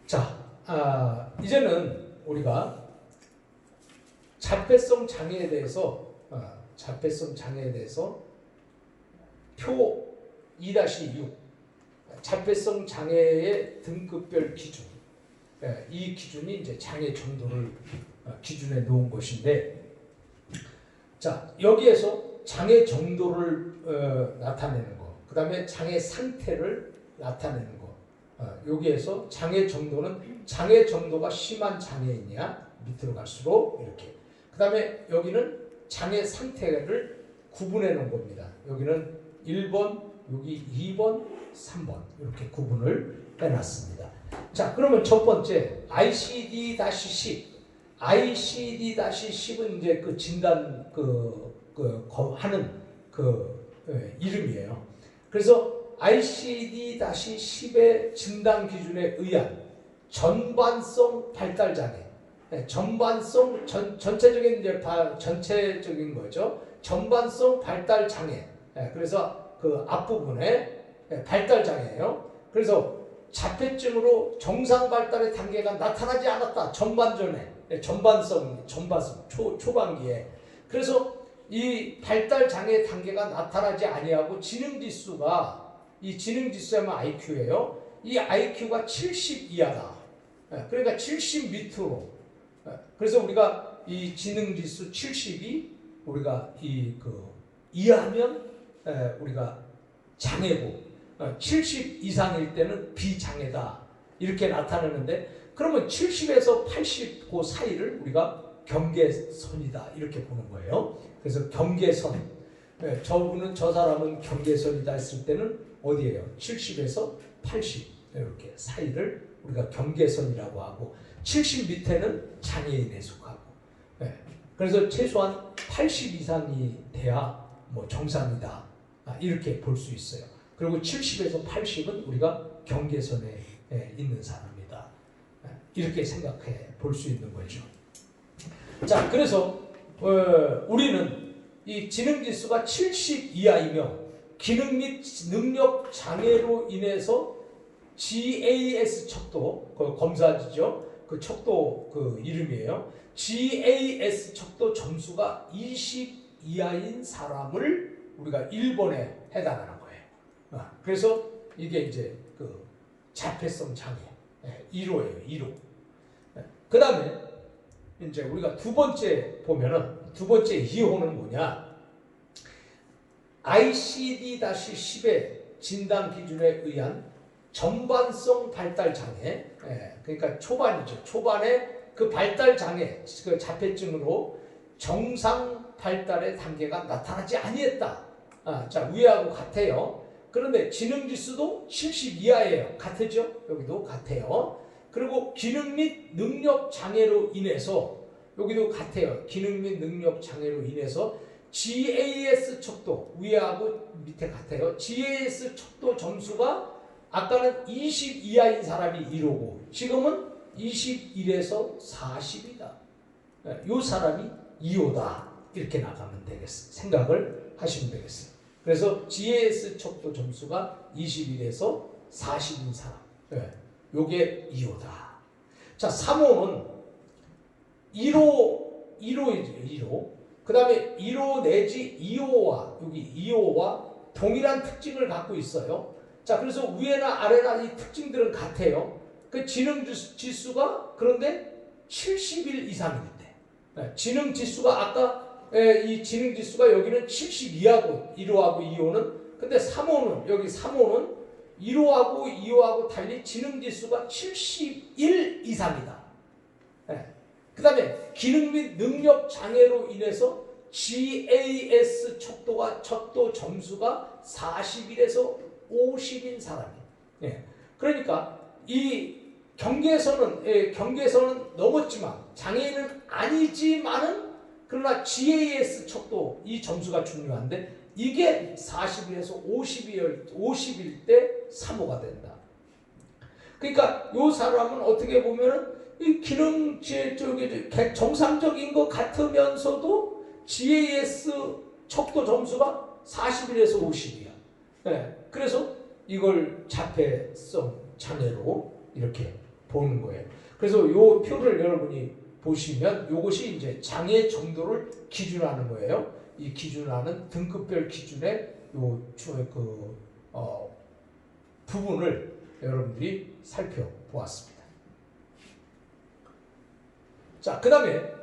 자, 이제는 우리가 자폐성 장애에 대해서 표 2-6 자폐성 장애의 등급별 기준, 이 기준이 이제 장애 정도를 기준에 놓은 것인데, 자, 여기에서 장애 정도를 나타내는 거, 그 다음에 장애 상태를 나타내는 거, 여기에서 장애 정도는 장애 정도가 심한 장애이냐, 밑으로 갈수록 이렇게, 그 다음에 여기는 장애 상태를 구분해 놓은 겁니다. 여기는 1번, 여기 2번, 3번 이렇게 구분을 해놨습니다. 자, 그러면 첫 번째 ICD-10, ICD-10은 이제 그 진단 하는 이름이에요. 그래서 ICD-10의 진단 기준에 의한 전반성 발달 장애, 전반성 전체적인 이제 전체적인 거죠. 전반성 발달 장애. 그래서 그 앞부분에 발달 장애예요. 그래서 자폐증으로 정상 발달의 단계가 나타나지 않았다. 전반성 초반기에. 그래서 이 발달 장애 단계가 나타나지 아니하고 지능 지수가, 이 지능 지수하면 IQ예요. 이 IQ가 70 이하다. 그러니까 70 밑으로. 그래서 우리가 이 지능 지수 70이 우리가 이하면 우리가 장애고, 70 이상일 때는 비장애다 이렇게 나타내는데, 그러면 70에서 80 그 사이를 우리가 경계선이다 이렇게 보는 거예요. 그래서 경계선, 저 사람은 경계선이다 했을 때는 어디예요? 70에서 80 이렇게 사이를 우리가 경계선이라고 하고, 70 밑에는 장애인에 속하고, 그래서 최소한 80 이상이 돼야 뭐 정상이다 이렇게 볼 수 있어요. 그리고 70에서 80은 우리가 경계선에 있는 사람이다 이렇게 생각해 볼 수 있는 거죠. 자, 그래서 우리는 이 지능 지수가 70 이하이며 기능 및 능력 장애로 인해서 GAS 척도, 그 검사지죠. 그 척도 그 이름이에요. GAS 척도 점수가 20 이하인 사람을 우리가 1번에 해당하는 거예요. 그래서 이게 이제 그 자폐성 장애 1호예요. 1호. 그 다음에 이제 우리가 두 번째 보면은, 두 번째 2호는 뭐냐? ICD-10의 진단 기준에 의한 전반성 발달 장애, 그러니까 초반이죠. 초반에 그 발달 장애, 그 자폐증으로 정상 발달의 단계가 나타나지 아니했다. 자, 위하고 같아요. 그런데 지능 지수도 70 이하예요. 같죠? 여기도 같아요. 그리고 기능 및 능력 장애로 인해서, 여기도 같아요. 기능 및 능력 장애로 인해서 GAS 척도, 위하고 밑에 같아요. GAS 척도 점수가 아까는 20 이하인 사람이 1호고 지금은 21에서 40이다. 이 사람이 2호다. 이렇게 나가면 되겠어요. 생각을 하시면 되겠어요. 그래서 GAS 척도 점수가 21에서 40인 사람. 요게 2호다. 자, 3호는 1호이죠. 1호. 그 다음에 1호 내지 2호와, 여기 2호와 동일한 특징을 갖고 있어요. 자, 그래서 위에나 아래나 이 특징들은 같아요. 그 지능 지수가 그런데 70일 이상일 때. 지능 지수가 아까 이 지능 지수가 여기는 70 이하고 1호하고 2호는, 근데 3호는, 여기 3호는 1호하고 2호하고 달리 지능 지수가 71 이상이다. 그 다음에 기능 및 능력 장애로 인해서 GAS 척도 점수가 41에서 50인 사람이에요. 그러니까 이 경계선은 넘었지만 장애인은 아니지만은, 그러나 GAS 척도 이 점수가 중요한데 이게 40에서 50일 때 3호가 된다. 그러니까 이 사람은 어떻게 보면은 이 기능 정상적인 것 같으면서도 GAS 척도 점수가 41에서 50이야. 그래서 이걸 자폐성 장애로 이렇게 보는 거예요. 그래서 요 표를 여러분이 보시면 요것이 이제 장애 정도를 기준하는 거예요. 이 기준하는 등급별 기준의 부분을 여러분들이 살펴보았습니다. 자, 그 다음에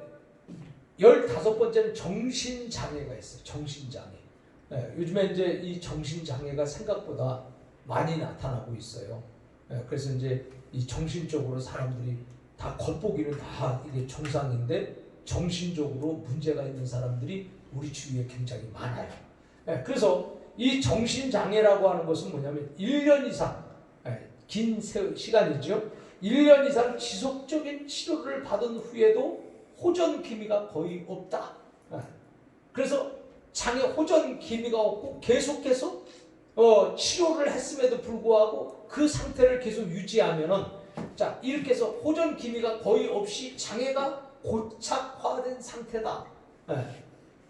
15번째는 정신장애가 있어요. 정신장애. 요즘에 이제 이 정신장애가 생각보다 많이 나타나고 있어요. 그래서 이제 이 정신적으로 사람들이 다 겉보기는 다 이게 정상인데 정신적으로 문제가 있는 사람들이 우리 주위에 굉장히 많아요. 그래서 이 정신장애라고 하는 것은 뭐냐면 1년 이상, 긴 시간이죠. 1년 이상 지속적인 치료를 받은 후에도 호전 기미가 거의 없다. 그래서 장애 호전 기미가 없고 계속해서 치료를 했음에도 불구하고 그 상태를 계속 유지하면은 자 이렇게 해서 호전 기미가 거의 없이 장애가 고착화된 상태다.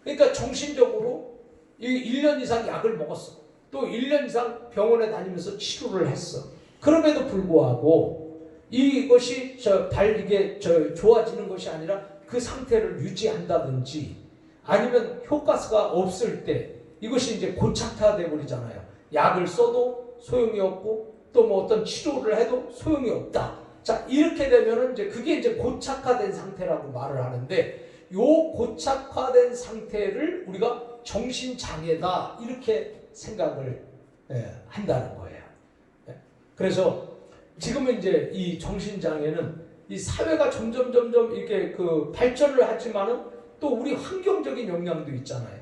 그러니까 정신적으로 1년 이상 약을 먹었어. 또 1년 이상 병원에 다니면서 치료를 했어. 그럼에도 불구하고 이것이 이게 좋아지는 것이 아니라 그 상태를 유지한다든지 아니면 효과가 없을 때 이것이 이제 고착화돼 버리잖아요. 약을 써도 소용이 없고 또 뭐 어떤 치료를 해도 소용이 없다. 자, 이렇게 되면은 이제 그게 이제 고착화된 상태라고 말을 하는데 요 고착화된 상태를 우리가 정신장애다 이렇게 생각을 한다는 거예요. 그래서 지금은 이제 이 정신장애는 이 사회가 점점 이렇게 발전을 하지만은 또 우리 환경적인 영향도 있잖아요.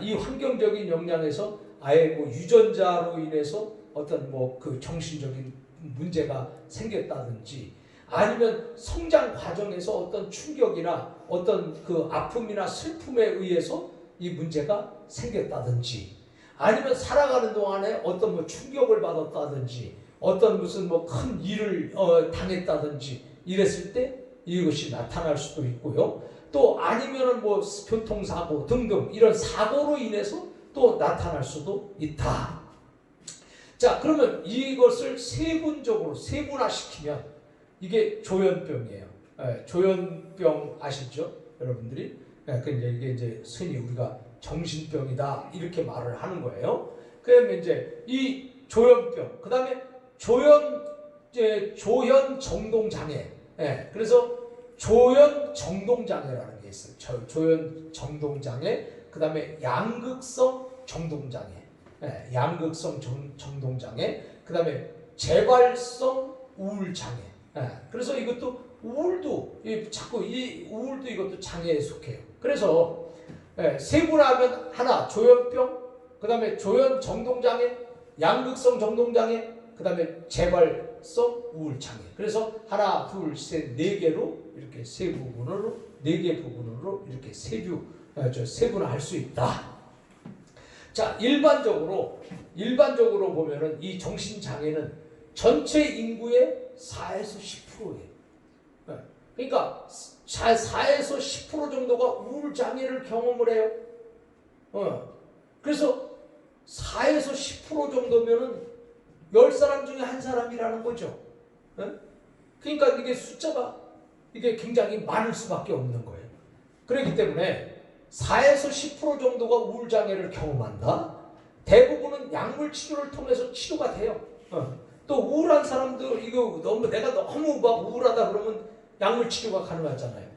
이 환경적인 영향에서 아예 뭐 유전자로 인해서 어떤 정신적인 문제가 생겼다든지 아니면 성장 과정에서 어떤 충격이나 어떤 아픔이나 슬픔에 의해서 이 문제가 생겼다든지 아니면 살아가는 동안에 어떤 충격을 받았다든지 어떤 무슨 큰 일을 당했다든지 이랬을 때 이것이 나타날 수도 있고요. 또 아니면은 교통사고 등등 이런 사고로 인해서 또 나타날 수도 있다. 자, 그러면 이것을 세분화시키면 이게 조현병이에요. 조현병 아시죠? 여러분들이? 이게 이제 흔히 우리가 정신병이다 이렇게 말을 하는 거예요. 그러면 이제 이 조현병, 그 다음에 조현 정동 장애. 그래서 조현 정동 장애라는 게 있어요. 조현 정동 장애, 그 다음에 양극성 정동 장애, 양극성 정동 장애, 그 다음에 재발성 우울 장애. 그래서 이것도 우울도 자꾸 이 우울도 이것도 장애에 속해요. 그래서 세분화하면 하나 조현병, 그 다음에 조현 정동 장애, 양극성 정동 장애, 그 다음에 재발성 우울 장애. 그래서 하나, 둘, 셋, 네 개로 이렇게 세 부분으로 네 개 부분으로 이렇게 세분화할 수 있다. 자, 일반적으로 보면은 이 정신 장애는 전체 인구의 4에서 10%예요. 그러니까 4에서 10% 정도가 우울 장애를 경험을 해요. 그래서 4에서 10% 정도면은 10사람 중에 한 사람이라는 거죠. 그러니까 이게 숫자가 이게 굉장히 많을 수밖에 없는 거예요. 그렇기 때문에 4에서 10% 정도가 우울장애를 경험한다. 대부분은 약물 치료를 통해서 치료가 돼요. 또 우울한 사람들 이거 내가 너무 우울하다 그러면 약물 치료가 가능하잖아요.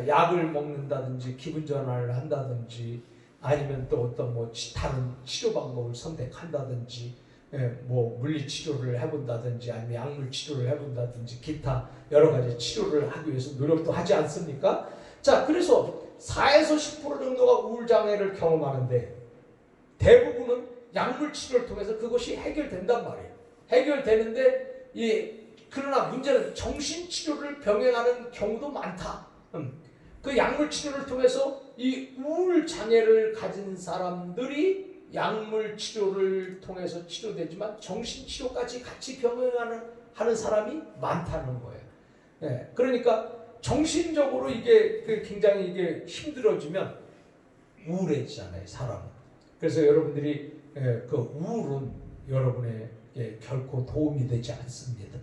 약을 먹는다든지 기분 전환을 한다든지 아니면 또 어떤 다른 치료 방법을 선택한다든지 물리 치료를 해본다든지 아니면 약물 치료를 해본다든지 기타 여러 가지 치료를 하기 위해서 노력도 하지 않습니까? 자, 그래서 4에서 10% 정도가 우울장애를 경험하는데 대부분은 약물 치료를 통해서 그것이 해결된단 말이에요. 해결되는데 그러나 문제는 정신치료를 병행하는 경우도 많다. 그 약물 치료를 통해서 이 우울장애를 가진 사람들이 약물 치료를 통해서 치료되지만 정신치료까지 같이 병행하는 사람이 많다는 거예요. 그러니까 정신적으로 이게 굉장히 이게 힘들어지면 우울해지잖아요, 사람은. 그래서 여러분들이 그 우울은 여러분에게 결코 도움이 되지 않습니다.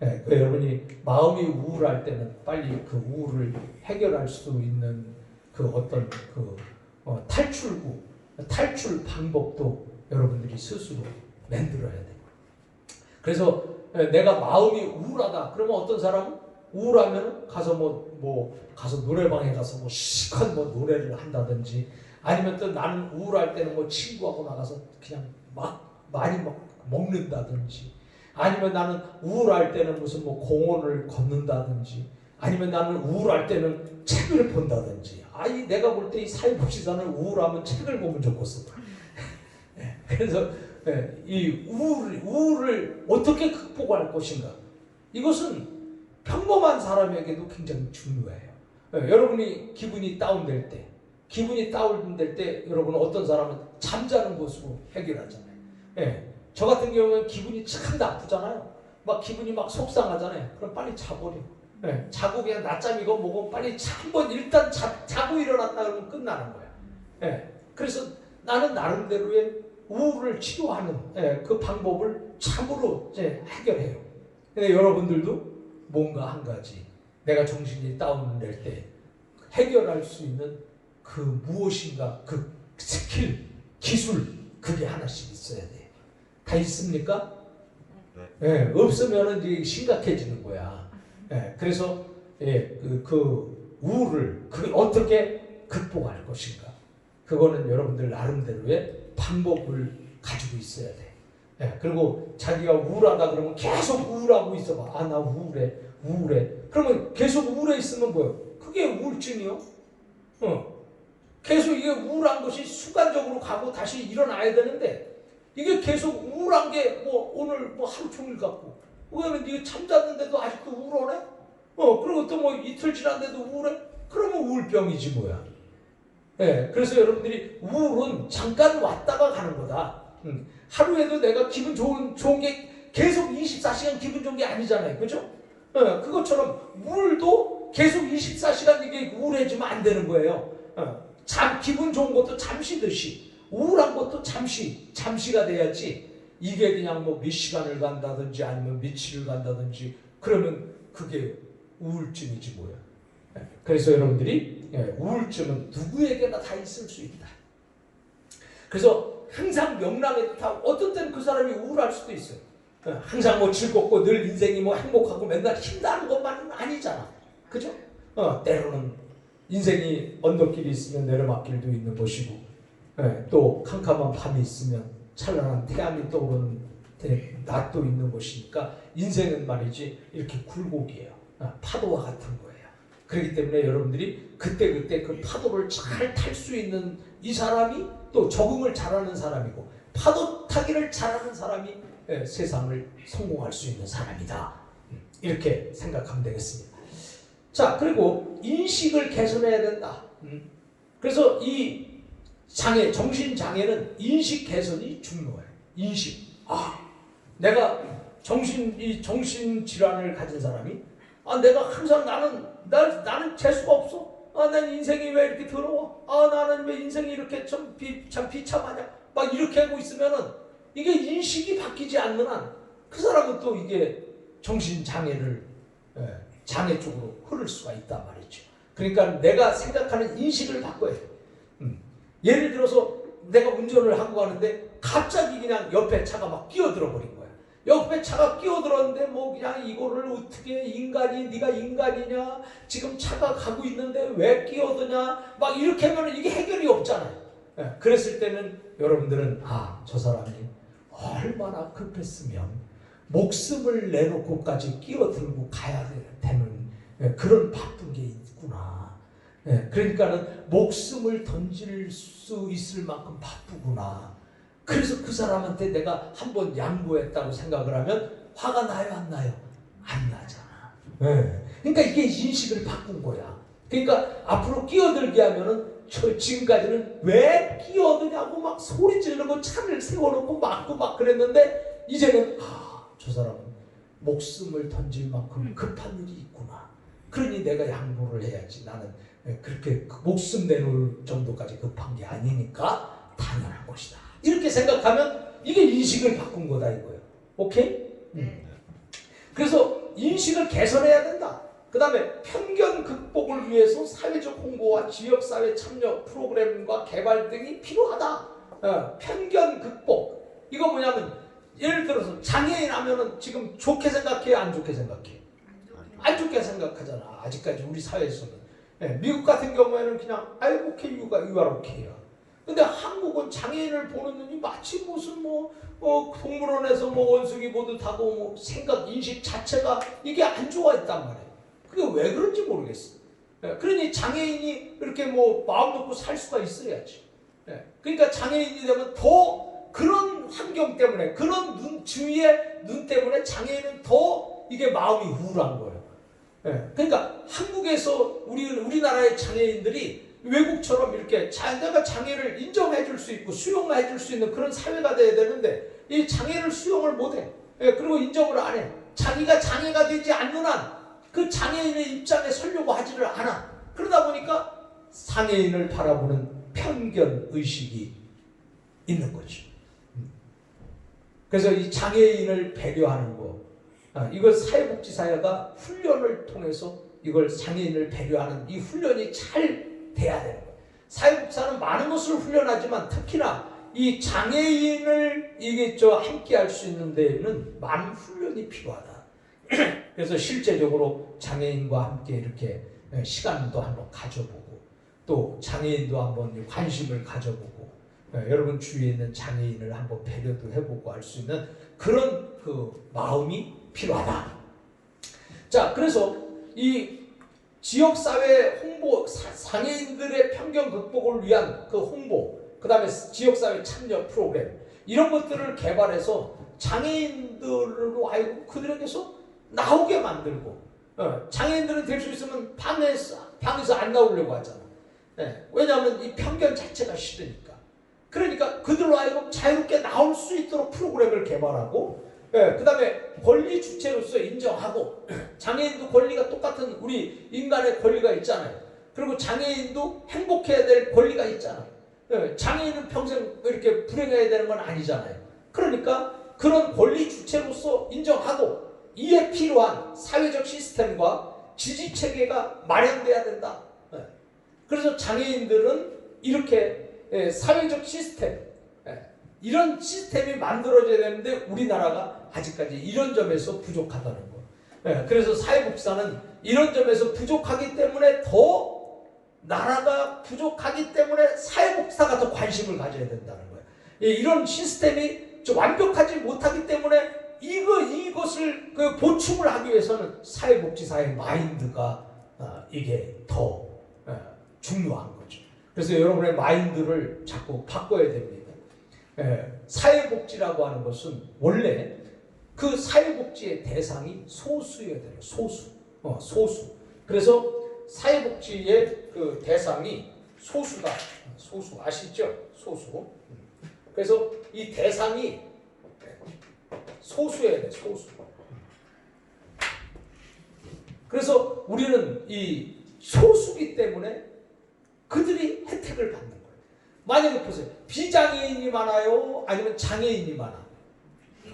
예, 그 여러분이 마음이 우울할 때는 빨리 그 우울을 해결할 수 있는 그 어떤 그 탈출구, 탈출 방법도 여러분들이 스스로 만들어야 돼요. 그래서 내가 마음이 우울하다. 그러면 어떤 사람은 우울하면 가서 가서 노래방에 가서 시컷 노래를 한다든지, 아니면 또 나는 우울할 때는 친구하고 나가서 그냥 많이 먹는다든지, 아니면 나는 우울할 때는 무슨 공원을 걷는다든지, 아니면 나는 우울할 때는 책을 본다든지. 내가 볼 때 이 사회복지사는 우울하면 책을 보면 좋겠어. 그래서 이 우울을 어떻게 극복할 것인가, 이것은 평범한 사람에게도 굉장히 중요해요. 여러분이 기분이 다운될 때 여러분 어떤 사람은 잠자는 것으로 해결하잖아요. 저 같은 경우는 기분이 참 나쁘잖아요. 기분이 속상하잖아요. 그럼 빨리 자버려. 자고 그냥 낮잠이고 뭐고 빨리 한번 일단 자고 일어났다 그러면 끝나는 거야. 그래서 나는 나름대로의 우울을 치료하는 그 방법을 참으로 해결해요. 근데 여러분들도 뭔가 한 가지 내가 정신이 다운될 때 해결할 수 있는 그 무엇인가, 그 스킬, 기술, 그게 하나씩 있어야 돼요. 다 있습니까? 없으면 이제 심각해지는 거야. 그래서 그 우울을 어떻게 극복할 것인가, 그거는 여러분들 나름대로의 방법을 가지고 있어야 돼. 그리고 자기가 우울하다 그러면 계속 우울하고 있어봐. 나 우울해. 그러면 계속 우울해 있으면 뭐예요? 그게 우울증이요. 계속 이게 우울한 것이 순간적으로 가고 다시 일어나야 되는데, 이게 계속 우울한 게 오늘 하루 종일 갖고, 왜냐면 이게 잠잤는데도 아직도 우울하네? 그리고 또 이틀 지났는데도 우울해? 그러면 우울병이지 뭐야. 그래서 여러분들이 우울은 잠깐 왔다가 가는 거다. 하루에도 내가 기분 좋은 게 계속 24시간 기분 좋은 게 아니잖아요. 그죠? 그것처럼 우울도 계속 24시간 이게 우울해지면 안 되는 거예요. 기분 좋은 것도 잠시듯이 우울한 것도 잠시가 돼야지, 이게 그냥 몇 시간을 간다든지 아니면 며칠을 간다든지 그러면 그게 우울증이지 뭐야. 그래서 여러분들이 우울증은 누구에게나 다 있을 수 있다. 그래서 항상 명랑해도 다 어떤 때는 그 사람이 우울할 수도 있어요. 항상 즐겁고 늘 인생이 행복하고 맨날 힘나는 것만은 아니잖아. 그죠? 때로는 인생이 언덕길이 있으면 내려막길도 있는 것이고, 또 캄캄한 밤이 있으면 찬란한 태양이 떠오르는 낮도 있는 것이니까, 인생은 말이지 이렇게 굴곡이에요. 파도와 같은 거예요. 그렇기 때문에 여러분들이 그때 그 파도를 잘 탈 수 있는 이 사람이 또 적응을 잘하는 사람이고, 파도 타기를 잘하는 사람이 세상을 성공할 수 있는 사람이다. 이렇게 생각하면 되겠습니다. 자, 그리고 인식을 개선해야 된다. 그래서 이 정신장애는 인식 개선이 중요해요. 인식. 내가 정신질환을 가진 사람이, 내가 항상 나는 재수가 없어. 난 인생이 왜 이렇게 더러워? 나는 왜 인생이 이렇게 참 비참하냐? 이렇게 하고 있으면은 이게 인식이 바뀌지 않는 한 그 사람은 또 이게 정신장애를 장애 쪽으로 흐를 수가 있단 말이죠. 그러니까 내가 생각하는 인식을 바꿔야 돼. 예를 들어서 내가 운전을 하고 가는데 갑자기 그냥 옆에 차가 끼어들어 버린 거야. 옆에 차가 끼어들었는데 그냥 이거를 어떻게 네가 인간이냐? 지금 차가 가고 있는데 왜 끼어드냐? 이렇게 하면 이게 해결이 없잖아요. 그랬을 때는 여러분들은 저 사람이 얼마나 급했으면 목숨을 내놓고까지 끼어들고 가야 되는 그런 바쁜 게 있구나. 그러니까는 목숨을 던질 수 있을 만큼 바쁘구나. 그래서 그 사람한테 내가 한번 양보했다고 생각을 하면 화가 나요, 안 나요? 안 나잖아. 그러니까 이게 인식을 바꾼 거야. 그러니까 앞으로 끼어들게 하면은 지금까지는 왜 끼어드냐고 소리 지르고 차를 세워놓고 막고 그랬는데, 이제는 저 사람은 목숨을 던질 만큼 급한 일이 있구나. 그러니 내가 양보를 해야지. 나는 그렇게 목숨 내놓을 정도까지 급한 게 아니니까 당연한 것이다. 이렇게 생각하면 이게 인식을 바꾼 거다 이거예요. 오케이? 그래서 방식을 개선해야 된다. 그 다음에 편견 극복을 위해서 사회적 홍보와 지역사회 참여 프로그램과 개발 등이 필요하다. 편견 극복. 이거 뭐냐면 예를 들어서 장애인 하면은 지금 좋게 생각해, 안 좋게 생각해? 안 좋게 생각하잖아. 아직까지 우리 사회에서는. 미국 같은 경우에는 그냥 아이고 유아롭게요. 근데 한국은 장애인을 보는 눈이 마치 무슨 동물원에서 원숭이 보듯 하고 생각 인식 자체가 이게 안 좋아 있단 말이에요. 그게 왜 그런지 모르겠어. 그러니 장애인이 이렇게 마음 놓고 살 수가 있어야지. 그러니까 장애인이 되면 더 그런 환경 때문에, 그런 주위의 눈 때문에 장애인은 더 이게 마음이 우울한 거예요. 그러니까 한국에서 우리나라의 장애인들이 외국처럼 이렇게 내가 장애를 인정해 줄 수 있고 수용해 줄 수 있는 그런 사회가 돼야 되는데 이 장애를 수용을 못해. 그리고 인정을 안 해. 자기가 장애가 되지 않는 한 그 장애인의 입장에 서려고 하지를 않아. 그러다 보니까 장애인을 바라보는 편견 의식이 있는 거죠. 그래서 이 장애인을 배려하는 거, 이걸 사회복지사회가 훈련을 통해서 이걸 장애인을 배려하는 이 훈련이 잘 돼야 되는 거예요. 사회복지사는 많은 것을 훈련하지만 특히나 이 장애인을 함께 할 수 있는 데에는 많은 훈련이 필요하다. 그래서 실제적으로 장애인과 함께 이렇게 시간도 한번 가져보고 또 장애인도 한번 관심을 가져보고 여러분 주위에 있는 장애인을 한번 배려도 해보고 할 수 있는 그런 그 마음이 필요하다. 자, 그래서 이 지역사회 홍보, 장애인들의 편견 극복을 위한 그 홍보, 그 다음에 지역사회 참여 프로그램 이런 것들을 개발해서 장애인들로 하여금 그들에게서 나오게 만들고 장애인들은 될 수 있으면 방에서 안 나오려고 하잖아. 왜냐하면 이 편견 자체가 싫으니까. 그러니까 그들로 하여금 자유롭게 나올 수 있도록 프로그램을 개발하고 그 다음에 권리 주체로서 인정하고 장애인도 권리가 똑같은 우리 인간의 권리가 있잖아요. 그리고 장애인도 행복해야 될 권리가 있잖아요. 장애인은 평생 이렇게 불행해야 되는 건 아니잖아요. 그러니까 그런 권리 주체로서 인정하고 이에 필요한 사회적 시스템과 지지체계가 마련돼야 된다. 그래서 장애인들은 이렇게 사회적 시스템, 이런 시스템이 만들어져야 되는데 우리나라가 아직까지 이런 점에서 부족하다는 거. 그래서 사회복지사는 이런 점에서 부족하기 때문에 더 나라가 부족하기 때문에 사회복지사가 더 관심을 가져야 된다는 거예요. 이런 시스템이 좀 완벽하지 못하기 때문에 이것을 보충을 하기 위해서는 사회복지사의 마인드가 이게 더 중요한 거죠. 그래서 여러분의 마인드를 자꾸 바꿔야 됩니다. 사회복지라고 하는 것은 원래 그 사회복지의 대상이 소수여야 돼요. 소수. 그래서 사회복지의 그 대상이 소수다. 소수 아시죠? 소수. 그래서 이 대상이 소수여야 돼. 소수. 그래서 우리는 이 소수기 때문에 그들이 혜택을 받는 거예요. 만약에 보세요. 비장애인이 많아요? 아니면 장애인이 많아?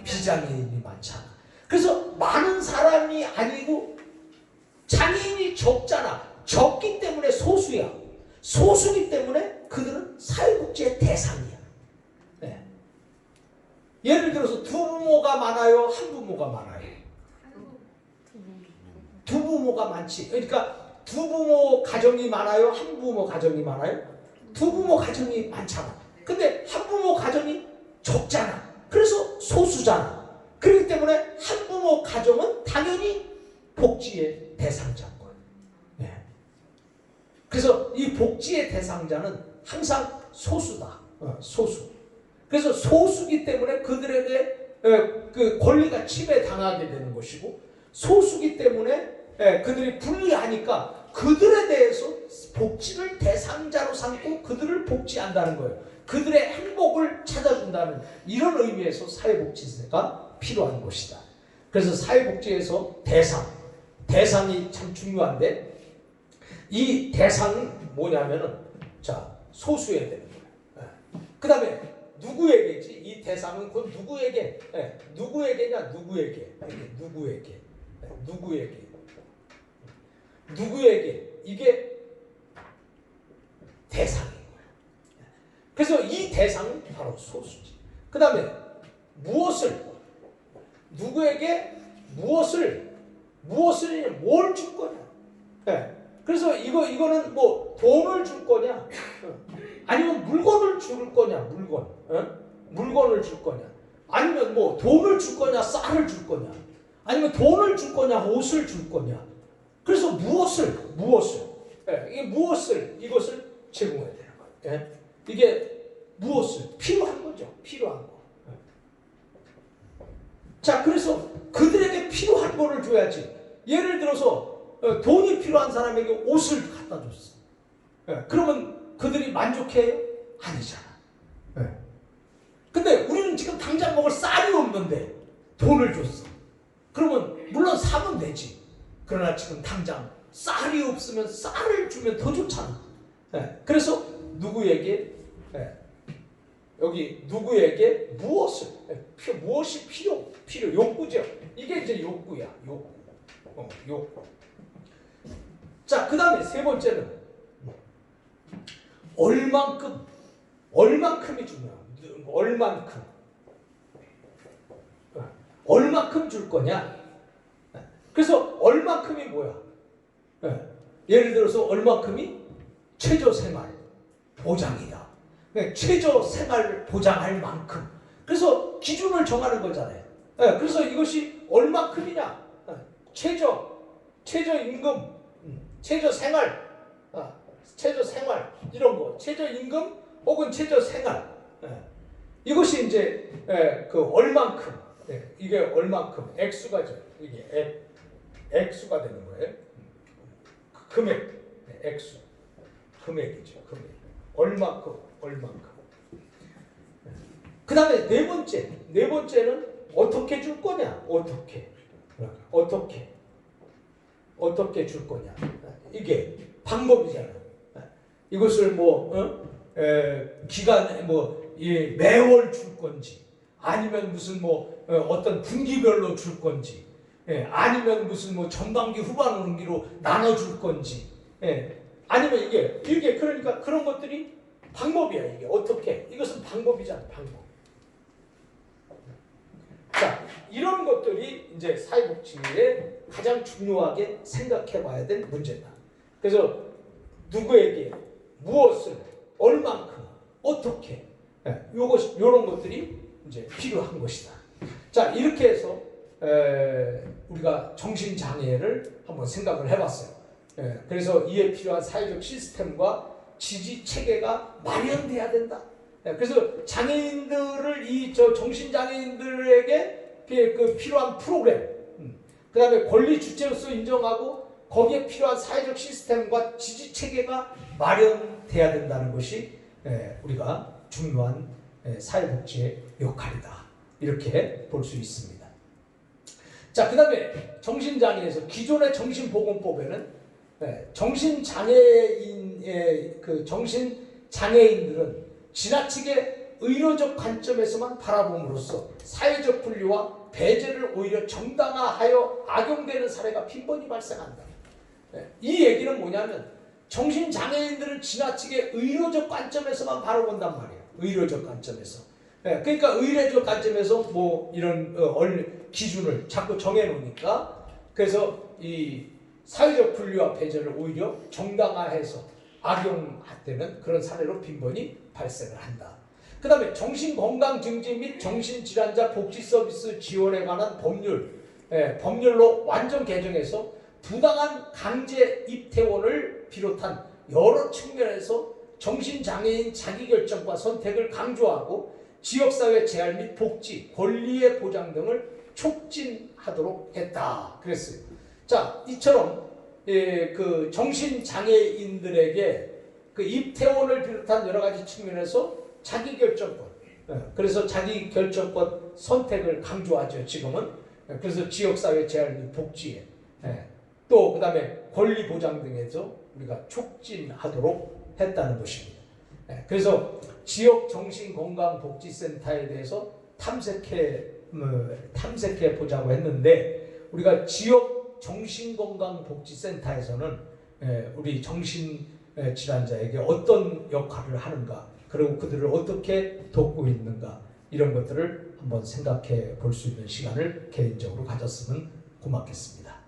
비장애인이 많잖아. 그래서 많은 사람이 아니고 장애인이 적잖아. 적기 때문에 소수야. 소수기 때문에 그들은 사회복지의 대상이야. 예를 들어서 두 부모가 많아요? 한 부모가 많아요? 두 부모가 많지. 그러니까 두 부모 가정이 많아요? 한 부모 가정이 많아요? 두 부모 가정이 많잖아. 근데 한 부모 가정이 적잖아. 그래서 소수잖아. 그렇기 때문에 한 부모 가정은 당연히 복지의 대상자인 거예요. 그래서 이 복지의 대상자는 항상 소수다. 소수. 그래서 소수기 때문에 그들에게 그 권리가 침해당하게 되는 것이고 소수기 때문에 그들이 불리하니까 그들에 대해서 복지를 대상자로 삼고 그들을 복지한다는 거예요. 그들의 행복을 찾아준다는 이런 의미에서 사회복지가 필요한 것이다. 그래서 사회복지에서 대상이 참 중요한데 이 대상은 뭐냐면은 소수여야 되는 거예요. 그 다음에 누구에게지? 이 대상은 곧 누구에게? 누구에게냐? 누구에게? 누구에게? 누구에게? 이게 대상인 거야. 그래서 이 대상은 바로 소수지. 그 다음에 무엇을, 누구에게 무엇을 뭘 줄 거냐. 네. 그래서 이거는 뭐 돈을 줄 거냐, 아니면 물건을 줄 거냐, 물건을 줄 거냐, 아니면 뭐 돈을 줄 거냐, 쌀을 줄 거냐, 아니면 돈을 줄 거냐, 옷을 줄 거냐. 그래서 무엇을, 이것을 제공해야 되는 거예요. 이게 무엇을, 필요한 거죠, 필요한 거. 자, 그래서 그들에게 필요한 거를 줘야지. 예를 들어서 돈이 필요한 사람에게 옷을 갖다 줬어. 그러면 그들이 만족해요? 아니잖아. 근데 우리는 지금 당장 먹을 쌀이 없는데 돈을 줬어. 그러면 물론 사면 되지. 그러나 지금 당장 쌀이 없으면 쌀을 주면 더 좋잖아. 그래서 누구에게, 여기 누구에게 무엇을, 무엇이 필요, 욕구죠. 이게 이제 욕구야, 욕구. 자, 그 다음에 세 번째는 얼만큼이 중요해요. 얼만큼 줄 거냐. 그래서 얼만큼이 뭐야? 예를 들어서 얼만큼이 최저생활 보장이다. 최저생활 보장할 만큼. 그래서 기준을 정하는 거잖아요. 그래서 이것이 얼만큼이냐. 최저임금, 최저생활, 이런 거, 최저임금 혹은 최저생활. 이것이 이제 그 얼만큼, 이게 얼만큼, 액수가죠. 이게 액수가 되는 거예요. 금액, 액수, 금액이죠. 금액. 얼만큼. 그 다음에 네 번째는 어떻게 줄 거냐. 어떻게 줄 거냐. 이게 방법이잖아요. 이것을 기간에 매월 줄 건지, 아니면 무슨 어떤 분기별로 줄 건지, 아니면 무슨 전반기 후반기로 나눠줄 건지, 아니면 이게 그러니까 그런 것들이 방법이야. 이게 어떻게, 이것은 방법이잖아. 방법. 자, 이런 것들이 이제 사회복지에 가장 중요하게 생각해 봐야 될 문제다. 그래서 누구에게 무엇을, 얼만큼, 어떻게, 이런 것들이 이제 필요한 것이다. 자, 이렇게 해서 우리가 정신장애를 한번 생각을 해봤어요. 그래서 이에 필요한 사회적 시스템과 지지 체계가 마련돼야 된다. 그래서 장애인들을 정신장애인들에게 그 필요한 프로그램, 그 다음에 권리 주체로서 인정하고 거기에 필요한 사회적 시스템과 지지 체계가 마련돼야 된다는 것이 우리가 중요한 사회복지의 역할이다. 이렇게 볼 수 있습니다. 자, 그 다음에 정신장애에서 기존의 정신보건법에는 정신장애인들은 지나치게 의료적 관점에서만 바라봄으로써 사회적 분류와 배제를 오히려 정당화하여 악용되는 사례가 빈번히 발생한다. 이 얘기는 뭐냐면 정신장애인들은 지나치게 의료적 관점에서만 바라본단 말이에요. 의료적 관점에서. 그러니까 의료적 관점에서 이런 기준을 자꾸 정해놓으니까, 그래서 이 사회적 분류와 배제를 오히려 정당화해서 악용되는 그런 사례로 빈번히 발생을 한다. 그 다음에 정신건강 증진 및 정신질환자 복지 서비스 지원에 관한 법률로 완전 개정해서 부당한 강제 입퇴원을 비롯한 여러 측면에서 정신장애인 자기결정과 선택을 강조하고 지역사회 재활 및 복지, 권리의 보장 등을 촉진하도록 했다. 그랬어요. 자, 이처럼 그 정신장애인들에게 그 입퇴원을 비롯한 여러 가지 측면에서 자기결정권, 그래서 자기결정권 선택을 강조하죠. 지금은. 그래서 지역사회 재활 및 복지에, 또 그 다음에 권리 보장 등에서 우리가 촉진하도록 했다는 것입니다. 그래서 지역 정신건강복지센터에 대해서 탐색해 보자고 했는데, 우리가 지역 정신건강복지센터에서는 우리 정신질환자에게 어떤 역할을 하는가, 그리고 그들을 어떻게 돕고 있는가, 이런 것들을 한번 생각해 볼 수 있는 시간을 개인적으로 가졌으면 고맙겠습니다.